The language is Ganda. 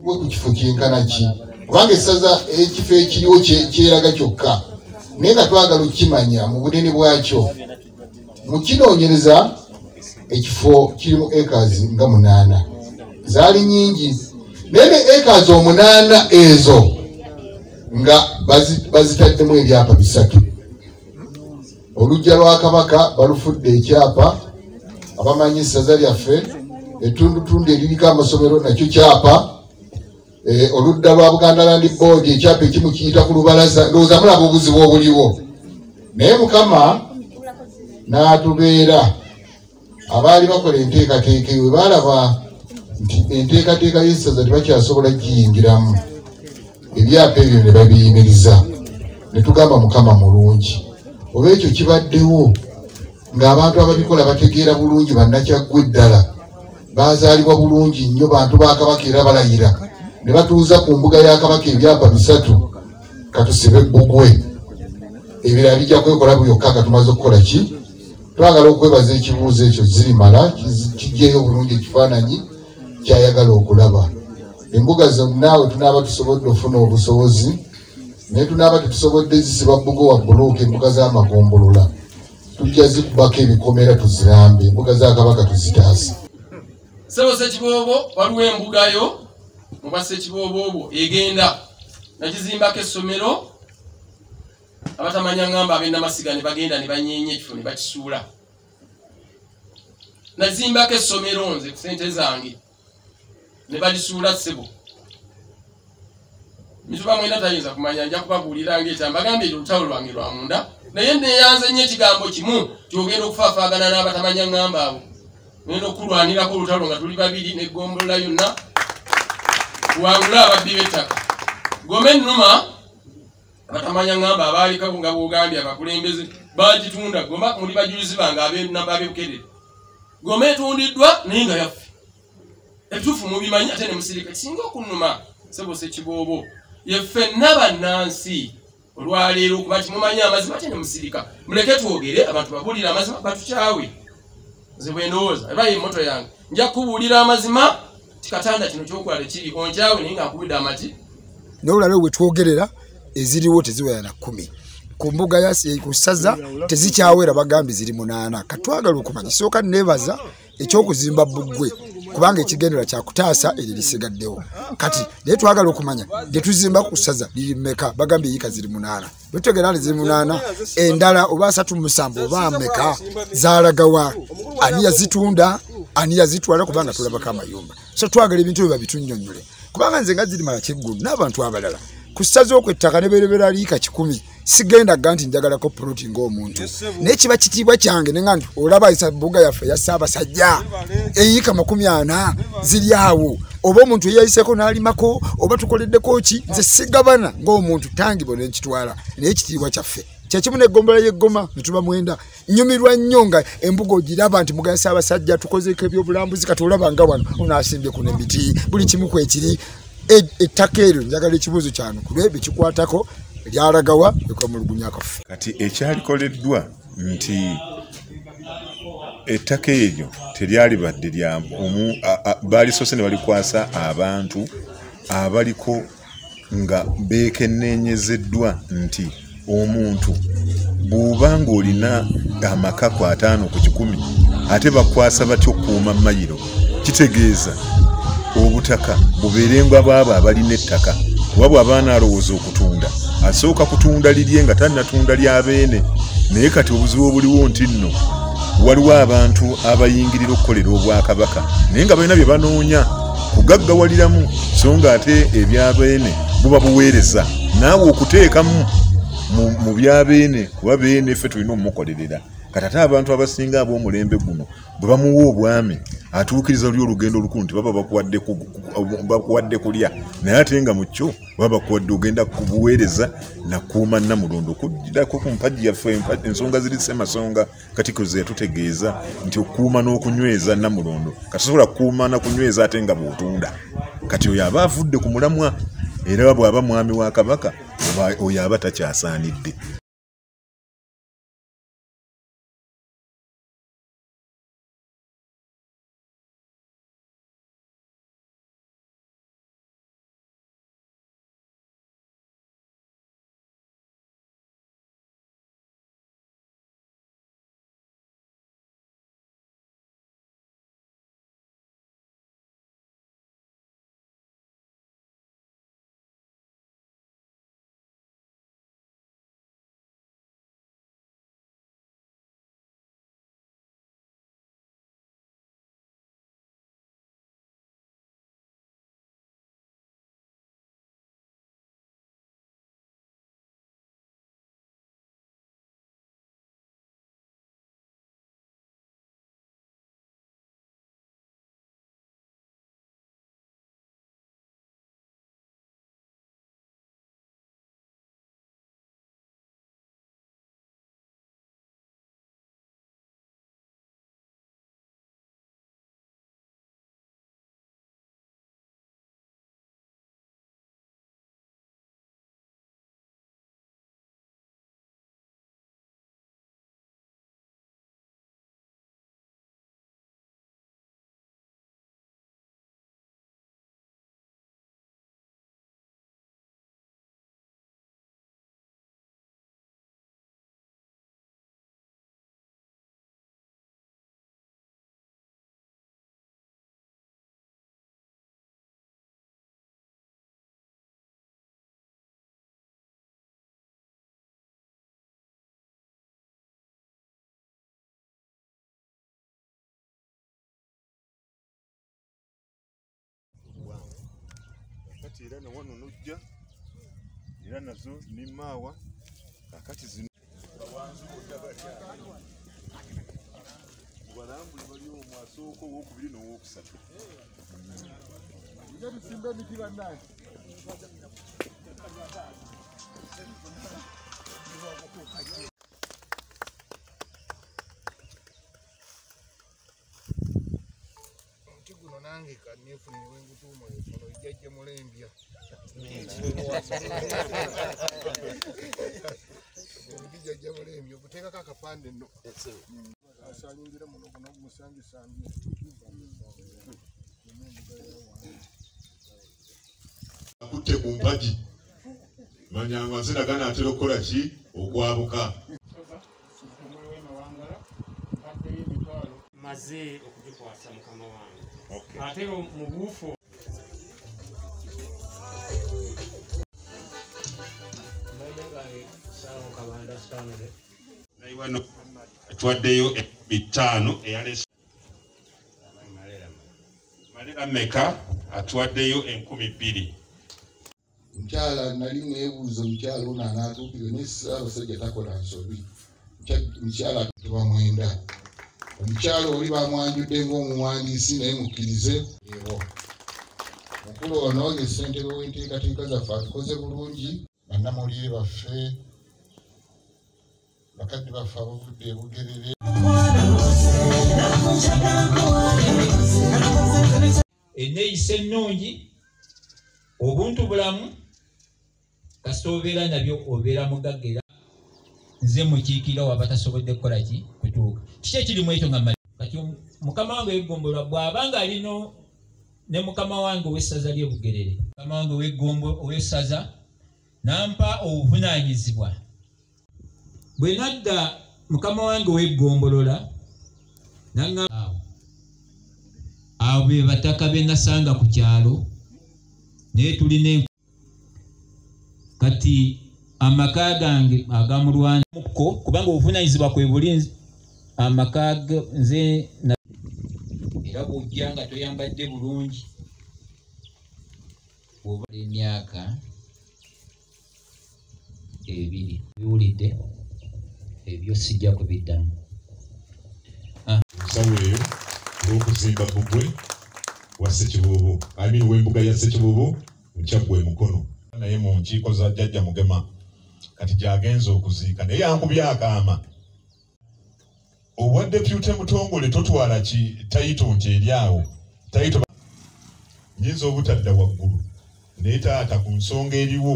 Gwe ku kifo kyenkana ki kubanga essaza ekifo ekiriwo kyeraga kyokka naye nga twagala okukimanya mu bunene bwakyo. Mu kinoonyereza ekifo kirimu acres nga 8 zaali nyingi naye ne acres 8 ezo nga bazitaddemu ebyapa 3. Olujja lwa Kabaka balufudde ekyapa abamanyi essaza lyaffe, ettundutundu eririko amasomero nakyo kyapa, oludda lwa Buganda Land Board ekyapa ekimu kiyita ku lubalaza. Ndowooza mulaba obuzibu obuliwo, naye Mukama n'atubeera abaali bakola enteekateeka eyo baalaba nti enteekateeka y'essaza tebakyasobola giyingiramu, ebyapa ebyo ne babiyimiriza. Ne tugamba Mukama mulungi, oba ekyo kibaddewo ng'abantu ababikola bategeera bulungi, bannakyaggwe ddala bazaalibwa bulungi nnyo, bantu ba Kabaka era balayira, ne batuuza ku mbuga ya Kabaka ebyapa 3 katusibe bbugwe, ebirala bijja kwekola byokka katumaze okukola ki. Twagala okwebaza ekibuuzo ekyo zirimala kijjeeyo bulungi ekifaananyi kyayagala okulaba. Embuga zonna we tunaaba tusobodde ofuna obusobozi, naye tunaaba tetusobodde zisiba bbugwe wa bbulooka, embuga z'amagombolola tujja zikubako ebikomera tuzirambe, embuga za Kabaka tuzitaase. Ssebo Ssekiboobo waliwo embugayo mu Bassekiboobo obwo egenda nagizimbako essomero, abatamanya ngamba ab'Ennamasiga ne bagenda ne banyeenya ekifo ne bakisuula. Nazimbako essomero nze ku ssente zange ne balisuula ssebo. Mituba mwenda tayinza kumanya, nja kubabuulira ng'ekya mbagambye olutalo lwange lwa munda, naye neeyanze nnyo ekigambo kimu kyogenda okufaafaagana n'abatamanya ngamba abo. Ngenda okulwanirako olutalo nga tuli babiri n'eggombola yonna tuwangule ababbi b'ettaka. Gome Nnuma abatamanya ngamba abaaliko nga bw'ogambye abakulembeze bagitunda, Goma muli bajulizi bange ab'Bukedde. Gome etundiddwa naye nga yaffe. Ebituufu mubimanyi ate ne musirika kisinga okunnuma. Ssebo Ssekiboobo yeffenna bannansi olwaleero okuba ti mumanyi amazima ate ne musirika. Muleke twogere abantu babuulira amazima batukyawe. Nze bwe ndowooza eba y'emmoto yange nja kubuulira amazima tikatanda kino kyokwala kiri onkyawe naye nga nkubidde amati. N'olulala bwe twogerera eziriwo teziwera na 10 ku mbuga ya ku ssaza tezikyawera, bagambi ziri 8. Katwagala okumanya sooka neebaza ekyokuzimba bbugwe kubanga ekigendera kyakutaasa eri lisigaddewo. Kati naye twagala okumanya gye tuzimba ku ssaza liri mmeka, bagambi yiika ziri 8. Bwe tutegeera nti ziri 8 endala oba 37 oba mmeka zaalagawa, ani yazitunda, ani yazitwala, kubanga tulabako amayumba. So twagala ebintu ebyo babitunnyonnyole kubanga nze nga ziri mala kyeggulu n'abantu abalala ku ssaza okwettaka ne beerebera liika 10 sigenda ganti njagalako puloti ng'omuntu, naye kiba kitiibwa kyange ne nga nti olaba essabuga yaffe ya Ssaabasajja eyiika 40 ziri awo, oba omuntu eyayiseeko n'alimako oba tukoleddeko ki, nze sigabana ng'omuntu tangibo ne nkitwala, naye kitiibwa kyaffe. Kyekimu n'eggombola y'eggoma ne tuba 9. Nnyumirwa nnyo nga embuga ogiraba nti mbuga ya Ssaabasajja tukozeeko ebyobulambuzi, kati olaba nga wano onaasimbye ku n'emiti buli kimu kwekiri. Ettaka eryo njagala ekibuuzo kyano ku lwebyo kikwatako lyalagawa ekwamulugunya kaffe. Kati ekyalikoleddwa nti ettaka eryo teryali badde lya baalisoose ne balikwasa abantu abaliko nga beekenneenyezeddwa nti omuntu bw'oba ng'olina amaka ku 5 ku 10 ate bakwasa batyo okukuuma mayiro, kitegeeza obutaka bubeerenga bwabo abalina ettaka, wabwe abaana alowooza okutunda asooka kutunda lirye nga tannatunda lyabeene. Naye kati obuzibu obuliwo nti nno waliwo abantu abayingirira okukolera Obwakabaka naye nga balina bye banoonya kugaggawaliramu, so nga ate ebyabeene buba buweereza naawe okuteekamu mu byabeene, kuba beene ffe tulina omumukolerera. Kati ate abantu abasinga ab'omulembe guno bwe bamuwa obwami atuukiriza luli olugendo olukulu nti baba bakuwadde kulya, naye ate nga mu kyo baba bakuwadde ogenda kubuweereza nakuuma Namulondo. Okuddako ku mpagi yaffe ensonga ziri Ssemasonga Katikkiro ze yatutegeeza nti okuuma n'okunyweza Namulondo, kati sobola kukuuma na kunyweza ate nga bw'otunda. Kati oyo aba avudde ku mulamwa, era bw'aba mwami wa Kabaka oyo aba takyasaanidde. kakati era na wano nojja era nazo ni maawa kakati zino wanzu balambuli bali omwasooka owokubiri n'owokusatu tusimba emiti bannange omuti guno nange kanneefunire wengutuuma ono ejjajja mulembya jjajja mulembya okuteekako akapande nno asalingira muno guno gumusangisangi akutte ku mpagi manyanga nziragana atera okukola ki okwabuka maze okugikwasa mukama wange ate mu buufo wano atwaddeyo 5 eyalese malera meka atwaddeyo 2,000 mukyala nali mwebuuza omukyala ono anaatuukire n'Ssaabasajja takola nsobi mukyala tuba mwenda omukyala oli bamwanjudde ng'omuwandiisi naye mukkirize ero mukulu ono ye ssentebe w'enteekateeka zaffe atukoze bulungi bannamawulire baffe bakadde baffe abavudde e Bugerere enneeyisa ennungi obuntu bulamu kasita obeera nabyo obeera mugagga nze mukiikira waba tasobodde kukola ki kutuuka kiki ekirimu ekyo nga kati mukama wange w'eggombolwa bw'abanga alino ne mukama wange ow'essaza ly'e Bugerere mukama wange ow'essaza nampa obuvunaanyizibwa bwe nadda mukama wange w'eggombolola awo be bataka be nasanga ku kyalo naye tulina kati amaka gange agamulwana mukko kubanga obuvunaanyizibwa kwe buli amaka nze era bw'ojja nga toyambadde bulungi oba emyaka 2 biwulidde ebyo sijja kubiddamu ensawo eyo olw'okuzimba bbugwe wa Ssekibuubu w'embuga ya Ssekibuubu mukyaggwe mukono naye mu nkiiko za jjajja Mugema kati gy'agenza okuziika naye yankubye akaama obwa deputy Mutongole totwala ki tayito nti eri awo tayito nyinza obutadda waggulu naye taata ku nsonga eriwo